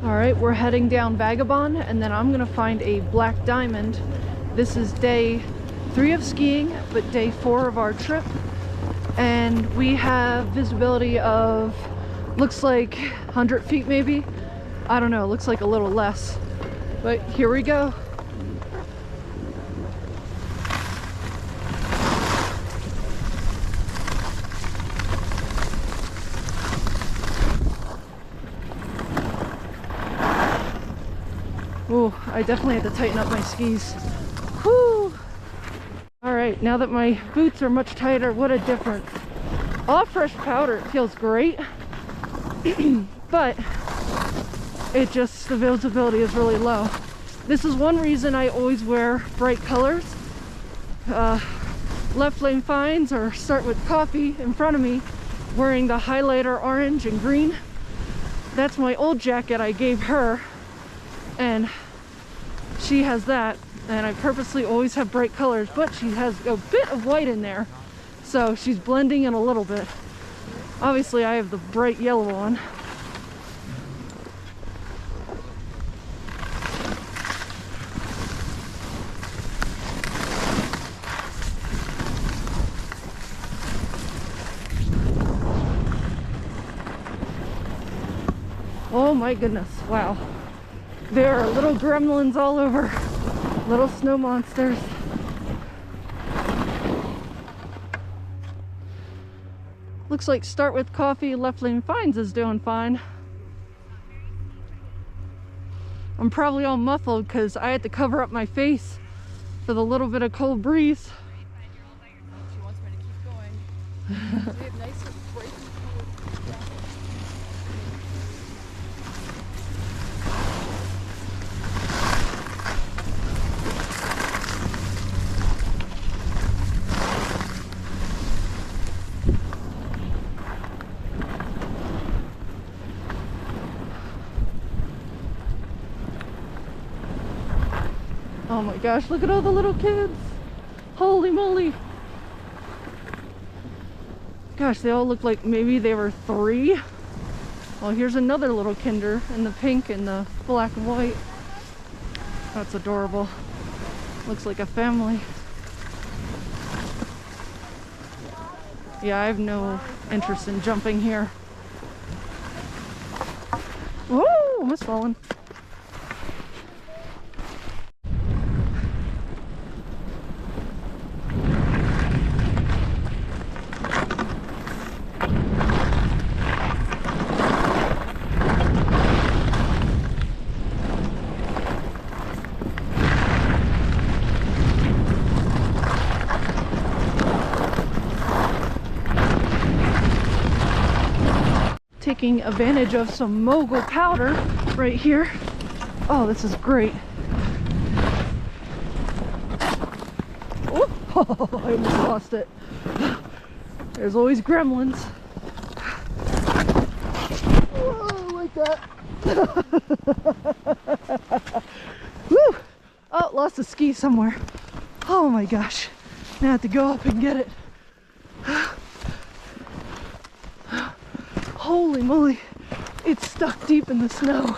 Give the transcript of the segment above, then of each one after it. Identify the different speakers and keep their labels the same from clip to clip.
Speaker 1: All right, we're heading down Vagabond, and then I'm gonna find a black diamond. This is day 3 of skiing, but day 4 of our trip. And we have visibility of, looks like 100 feet maybe. I don't know, looks like a little less. But here we go. Ooh, I definitely have to tighten up my skis. Whew! Alright, now that my boots are much tighter, what a difference. All fresh powder, it feels great. But it just, the visibility is really low. This is one reason I always wear bright colors. Left lane finds or start with coffee in front of me, wearing the highlighter orange and green. That's my old jacket I gave her, and she has that, and I purposely always have bright colors, but she has a bit of white in there, so she's blending in a little bit. Obviously I have the bright yellow on. Oh my goodness, wow. There are little gremlins all over, little snow monsters. Looks like Start With Coffee Left Lane Finds is doing fine. I'm probably all muffled because I had to cover up my face for the little bit of cold breeze.
Speaker 2: She wants me to keep going. We have nice breaking cold jackets.
Speaker 1: Oh my gosh, look at all the little kids. Holy moly. Gosh, they all look like maybe they were 3. Well, here's another little kinder in the pink and the black and white. That's adorable. Looks like a family. Yeah, I have no interest in jumping here. Whoa, almost fallen. Taking advantage of some mogul powder right here. Oh, this is great. Oh, I almost lost it. There's always gremlins. Whoa, like that. Woo! Oh, lost a ski somewhere. Oh my gosh. Now I have to go up and get it. Holy moly, it's stuck deep in the snow.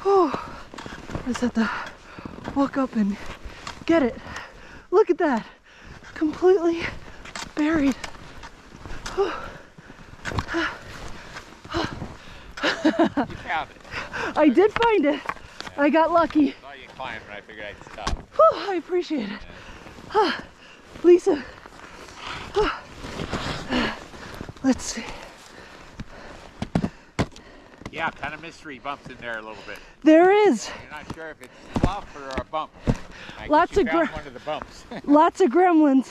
Speaker 1: Oh, I just have to walk up and get it. Look at that, completely buried.
Speaker 3: You found it.
Speaker 1: I did find it. I got lucky.
Speaker 3: I saw you climb and I figured I'd stop.
Speaker 1: Whew, I appreciate it. Lisa. Let's see.
Speaker 3: Yeah, kind of mystery bumps in there a little bit.
Speaker 1: There is.
Speaker 3: You're not sure if it's fluff or a bump. I
Speaker 1: Lots
Speaker 3: guess you
Speaker 1: of
Speaker 3: found one of the bumps.
Speaker 1: Lots of gremlins.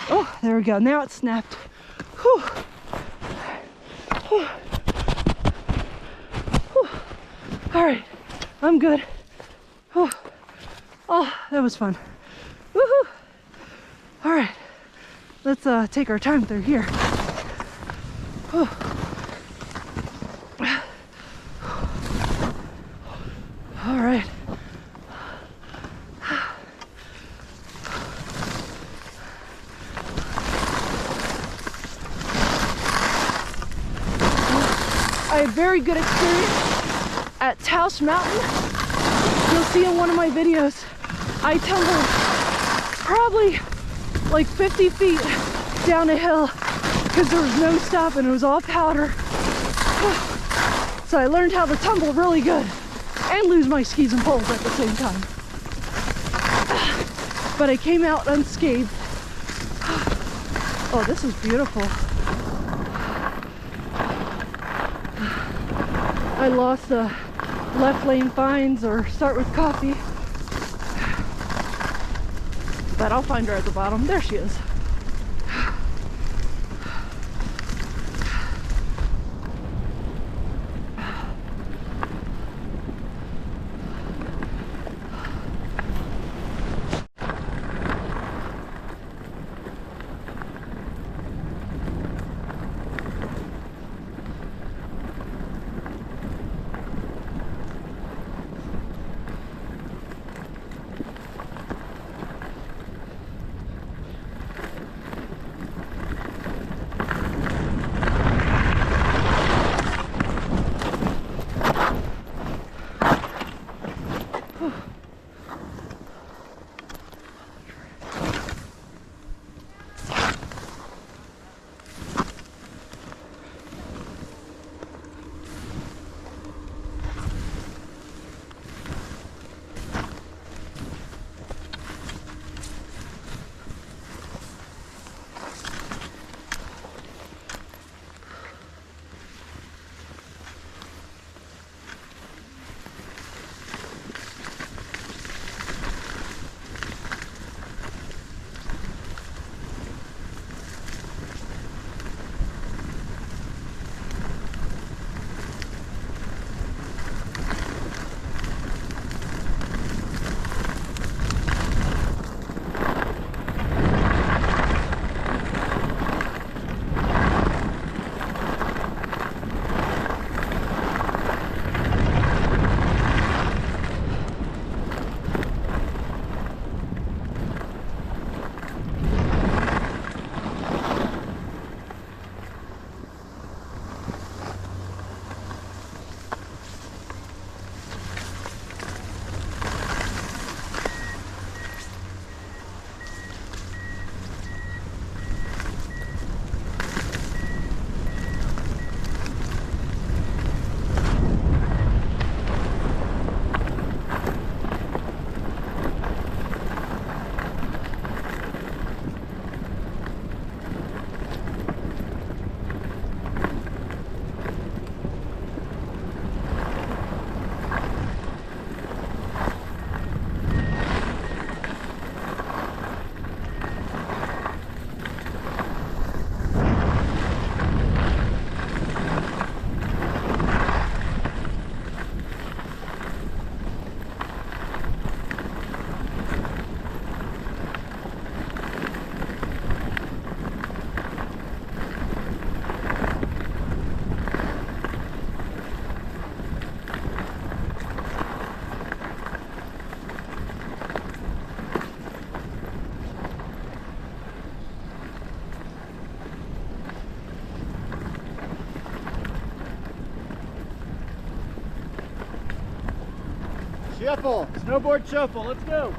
Speaker 1: Oh, there we go. Now it's snapped. Whew. Whew. Whew. All right, I'm good. Oh, that was fun. Woohoo! All right, let's take our time through here. Whew. All right. I had very good experience at Taos Mountain. You'll see in one of my videos, I tumbled probably like 50 feet down a hill because there was no stopping. It was all powder. So I learned how to tumble really good and lose my skis and poles at the same time. But I came out unscathed. Oh, this is beautiful. I lost the left lane fines or start with coffee. But I'll find her at the bottom. There she is.
Speaker 4: Shuffle, snowboard shuffle, let's go.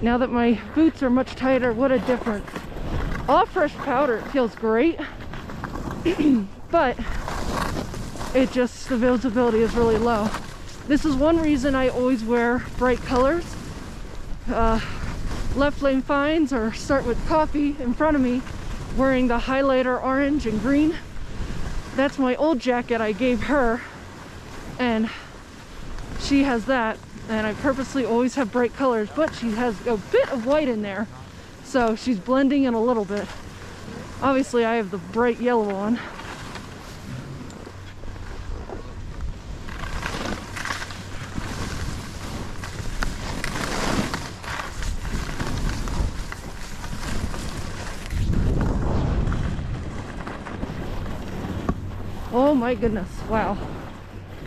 Speaker 1: Now that my boots are much tighter, what a difference. All fresh powder, it feels great. But it just, the visibility is really low. This is one reason I always wear bright colors. Left lane finds or start with coffee in front of me, wearing the highlighter orange and green. That's my old jacket I gave her, and she has that. And I purposely always have bright colors, but she has a bit of white in there, so she's blending in a little bit. Obviously I have the bright yellow on. Oh my goodness, wow.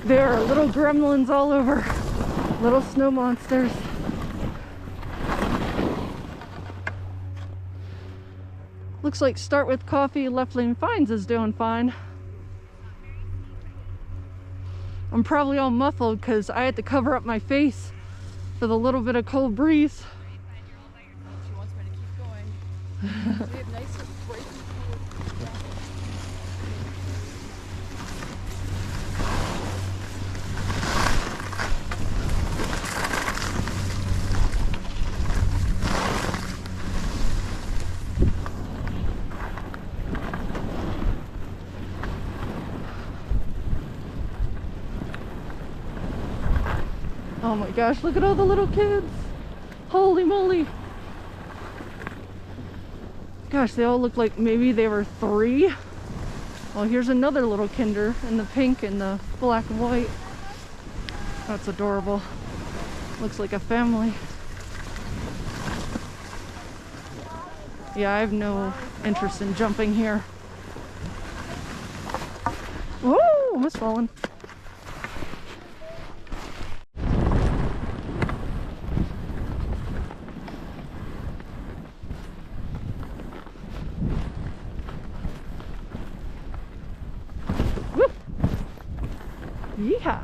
Speaker 1: There are little gremlins all over. Little snow monsters. Looks like Start With Coffee Left Lane Finds is doing fine. I'm probably all muffled because I had to cover up my face for the little bit of cold breeze.
Speaker 2: She wants me to keep going. We have nice bright colored jackets.
Speaker 1: Oh my gosh, look at all the little kids. Holy moly. Gosh, they all look like maybe they were 3. Well, here's another little kinder in the pink and the black and white. That's adorable. Looks like a family. Yeah, I have no interest in jumping here. Whoa, almost fallen. Yeehaw!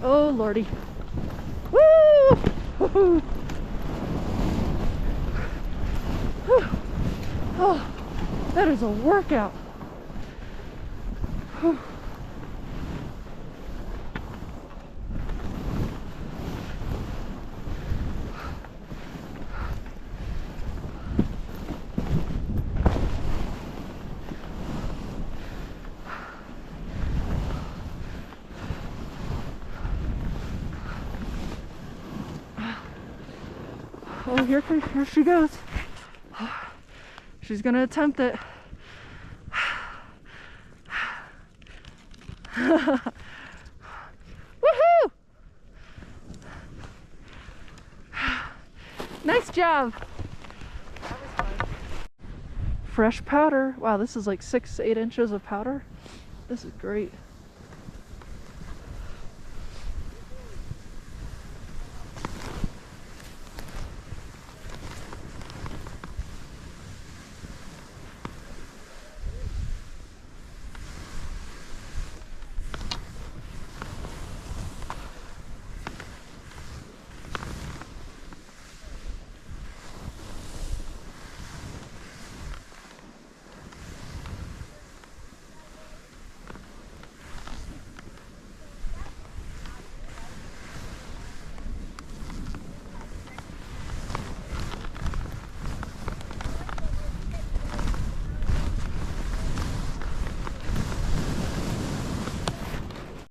Speaker 1: Oh lordy. Woo! Woo-hoo. Oh, that is a workout. Whew. Oh, here she goes. She's gonna attempt it. Woohoo! Nice job.
Speaker 2: That was fun.
Speaker 1: Fresh powder. Wow, this is like 6-8 inches of powder. This is great.